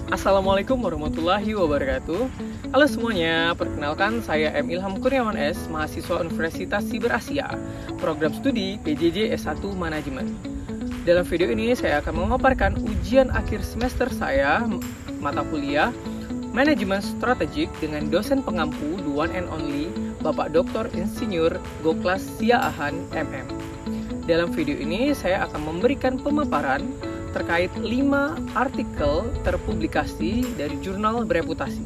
Assalamualaikum warahmatullahi wabarakatuh. Halo semuanya, perkenalkan saya M. Ilham Kurniawan S, mahasiswa Universitas Siber Asia, program studi PJJ S1 Manajemen. Dalam video ini saya akan memaparkan ujian akhir semester saya, mata kuliah Manajemen Strategik dengan dosen pengampu the one and only Bapak Dr. Insinyur Goklas Siaahan MM. Dalam video ini saya akan memberikan pemaparan terkait 5 artikel terpublikasi dari jurnal bereputasi.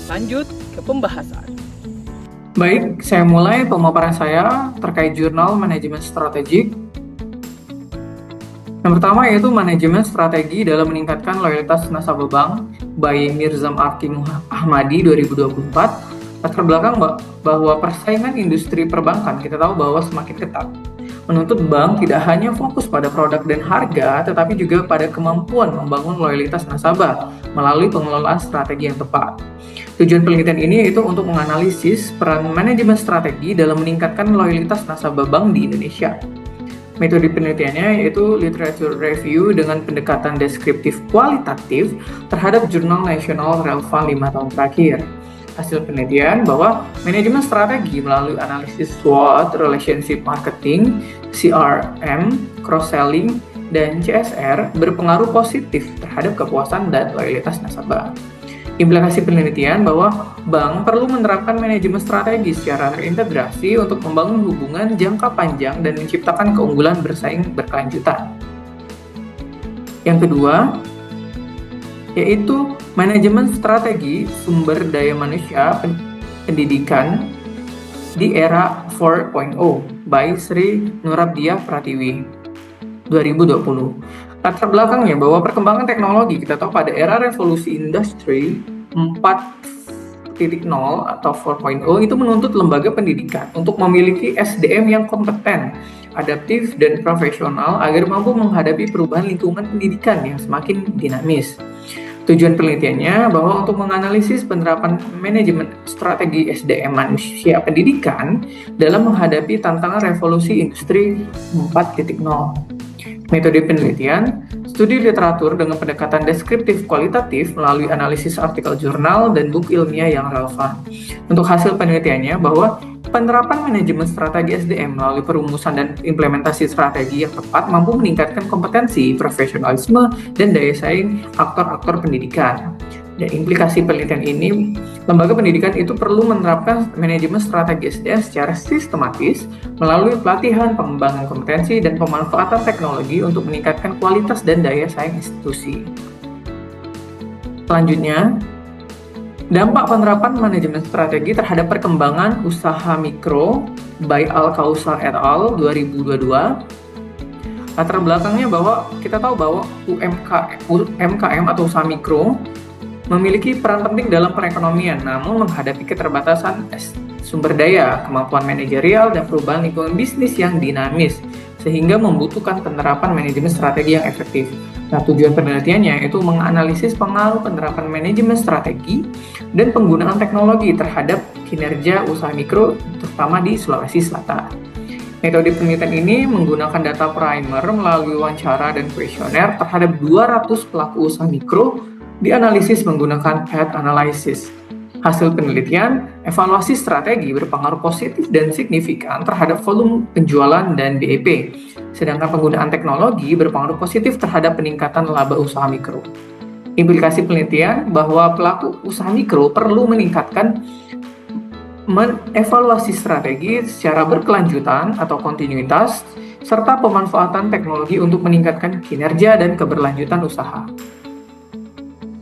Lanjut ke pembahasan. Baik, saya mulai pemaparan saya terkait jurnal manajemen strategik. Yang pertama yaitu manajemen strategi dalam meningkatkan loyalitas nasabah bank by Mirzam Arki Ahmadi 2024. Latar belakang bahwa persaingan industri perbankan kita tahu bahwa semakin ketat, menuntut bank tidak hanya fokus pada produk dan harga, tetapi juga pada kemampuan membangun loyalitas nasabah melalui pengelolaan strategi yang tepat. Tujuan penelitian ini yaitu untuk menganalisis peran manajemen strategi dalam meningkatkan loyalitas nasabah bank di Indonesia. Metode penelitiannya yaitu literature review dengan pendekatan deskriptif kualitatif terhadap jurnal nasional relevan 5 tahun terakhir. Hasil penelitian bahwa manajemen strategi melalui analisis SWOT, relationship marketing, CRM, cross-selling, dan CSR berpengaruh positif terhadap kepuasan dan loyalitas nasabah. Implikasi penelitian bahwa bank perlu menerapkan manajemen strategi secara terintegrasi untuk membangun hubungan jangka panjang dan menciptakan keunggulan bersaing berkelanjutan. Yang kedua, yaitu manajemen strategi sumber daya manusia pendidikan di era 4.0 by Sri Nurabdiah Pratiwi 2020. Latar belakangnya bahwa perkembangan teknologi kita tahu pada era revolusi industri 4.0 atau 4.0 itu menuntut lembaga pendidikan untuk memiliki SDM yang kompeten, adaptif, dan profesional agar mampu menghadapi perubahan lingkungan pendidikan yang semakin dinamis. Tujuan penelitiannya bahwa untuk menganalisis penerapan manajemen strategi SDM manusia pendidikan dalam menghadapi tantangan revolusi industri 4.0. Metode penelitian, studi literatur dengan pendekatan deskriptif kualitatif melalui analisis artikel jurnal dan buku ilmiah yang relevan. Untuk hasil penelitiannya bahwa penerapan manajemen strategi SDM melalui perumusan dan implementasi strategi yang tepat mampu meningkatkan kompetensi, profesionalisme, dan daya saing aktor-aktor pendidikan. Dan implikasi penelitian ini, lembaga pendidikan itu perlu menerapkan manajemen strategi SDM secara sistematis melalui pelatihan, pengembangan kompetensi, dan pemanfaatan teknologi untuk meningkatkan kualitas dan daya saing institusi. Selanjutnya, dampak penerapan manajemen strategi terhadap perkembangan usaha mikro by Al-Kausar et al. 2022. Latar belakangnya bahwa kita tahu bahwa UMKM atau usaha mikro memiliki peran penting dalam perekonomian, namun menghadapi keterbatasan sumber daya, kemampuan manajerial, dan perubahan lingkungan bisnis yang dinamis, sehingga membutuhkan penerapan manajemen strategi yang efektif. Nah, tujuan penelitiannya yaitu menganalisis pengaruh penerapan manajemen strategi dan penggunaan teknologi terhadap kinerja usaha mikro, terutama di Sulawesi Selatan. Metode penelitian ini menggunakan data primer melalui wawancara dan kuesioner terhadap 200 pelaku usaha mikro, dianalisis menggunakan path analysis. Hasil penelitian, evaluasi strategi berpengaruh positif dan signifikan terhadap volume penjualan dan BEP, sedangkan penggunaan teknologi berpengaruh positif terhadap peningkatan laba usaha mikro. Implikasi penelitian bahwa pelaku usaha mikro perlu meningkatkan mengevaluasi strategi secara berkelanjutan atau kontinuitas, serta pemanfaatan teknologi untuk meningkatkan kinerja dan keberlanjutan usaha.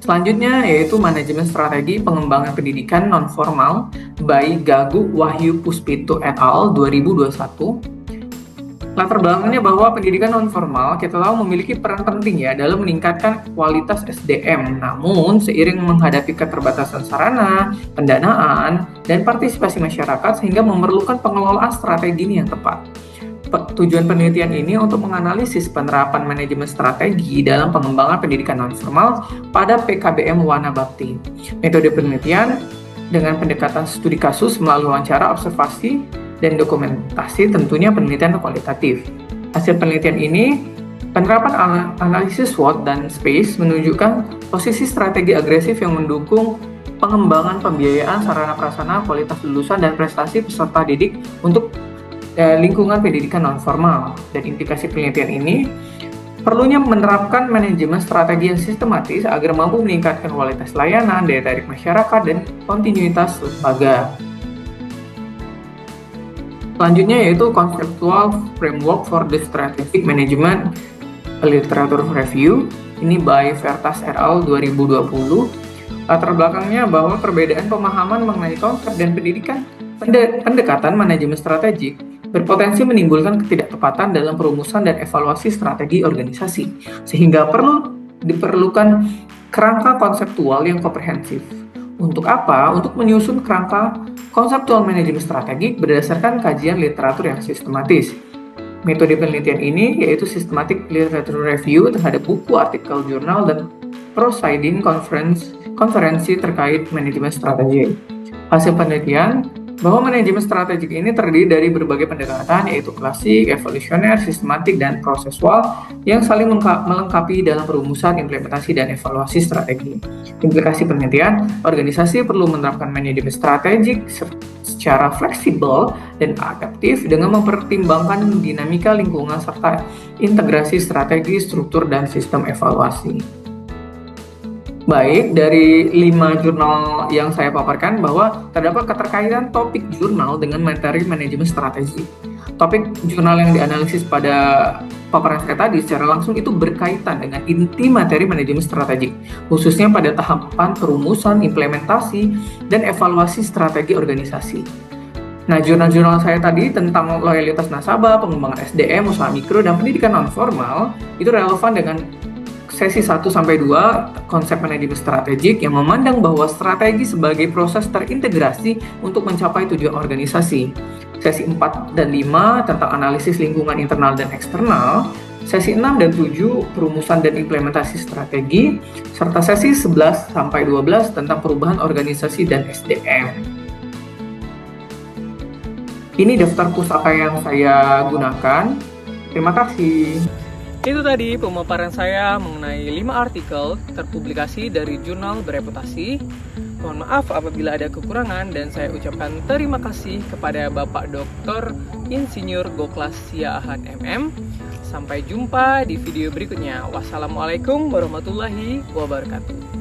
Selanjutnya yaitu manajemen strategi pengembangan pendidikan non-formal by Gagu Wahyu Puspito et al. 2021. Latar belakangnya bahwa pendidikan non-formal kita tahu memiliki peran penting ya dalam meningkatkan kualitas SDM. Namun seiring menghadapi keterbatasan sarana, pendanaan, dan partisipasi masyarakat sehingga memerlukan pengelolaan strategi ini yang tepat. Tujuan penelitian ini untuk menganalisis penerapan manajemen strategi dalam pengembangan pendidikan non-formal pada PKBM Wana Bakti. Metode penelitian dengan pendekatan studi kasus melalui wawancara, observasi, dan dokumentasi, tentunya penelitian kualitatif. Hasil penelitian ini Penerapan analisis SWOT dan SPACE menunjukkan posisi strategi agresif yang mendukung pengembangan pembiayaan sarana prasarana, kualitas lulusan, dan prestasi peserta didik untuk lingkungan pendidikan non-formal. Dan implikasi penelitian ini perlunya menerapkan manajemen strategi yang sistematis agar mampu meningkatkan kualitas layanan, daya tarik masyarakat, dan kontinuitas lembaga. Selanjutnya yaitu Conceptual Framework for the Strategic Management Literature Review, ini by Vertas et al. 2020. Latar belakangnya bahwa perbedaan pemahaman mengenai konsep dan pendekatan manajemen strategik berpotensi menimbulkan ketidaktepatan dalam perumusan dan evaluasi strategi organisasi, sehingga diperlukan kerangka konseptual yang komprehensif. Untuk apa? Untuk menyusun kerangka konseptual manajemen strategik berdasarkan kajian literatur yang sistematis. Metode penelitian ini yaitu systematic literature review terhadap buku, artikel, jurnal, dan proceeding konferensi terkait manajemen strategi. Hasil penelitian bahwa manajemen strategik ini terdiri dari berbagai pendekatan yaitu klasik, evolusioner, sistematik, dan prosesual yang saling melengkapi dalam perumusan, implementasi, dan evaluasi strategi. Implikasi penelitian, organisasi perlu menerapkan manajemen strategik secara fleksibel dan adaptif dengan mempertimbangkan dinamika lingkungan serta integrasi strategi, struktur, dan sistem evaluasi. Baik, dari 5 jurnal yang saya paparkan bahwa terdapat keterkaitan topik jurnal dengan materi manajemen strategi. Topik jurnal yang dianalisis pada paparan saya tadi secara langsung itu berkaitan dengan inti materi manajemen strategik, khususnya pada tahapan perumusan, implementasi, dan evaluasi strategi organisasi. Nah, jurnal-jurnal saya tadi tentang loyalitas nasabah, pengembangan SDM, usaha mikro, dan pendidikan non-formal itu relevan dengan sesi 1-2 konsep manajemen strategik yang memandang bahwa strategi sebagai proses terintegrasi untuk mencapai tujuan organisasi. Sesi 4 dan 5 tentang analisis lingkungan internal dan eksternal, sesi 6 dan 7 perumusan dan implementasi strategi, serta sesi 11-12 tentang perubahan organisasi dan SDM. Ini daftar pusaka yang saya gunakan. Terima kasih. Itu tadi pemaparan saya mengenai 5 artikel terpublikasi dari jurnal bereputasi. Mohon maaf apabila ada kekurangan dan saya ucapkan terima kasih kepada Bapak Dr. Insinyur Goklas Siahaan MM. Sampai jumpa di video berikutnya. Wassalamualaikum warahmatullahi wabarakatuh.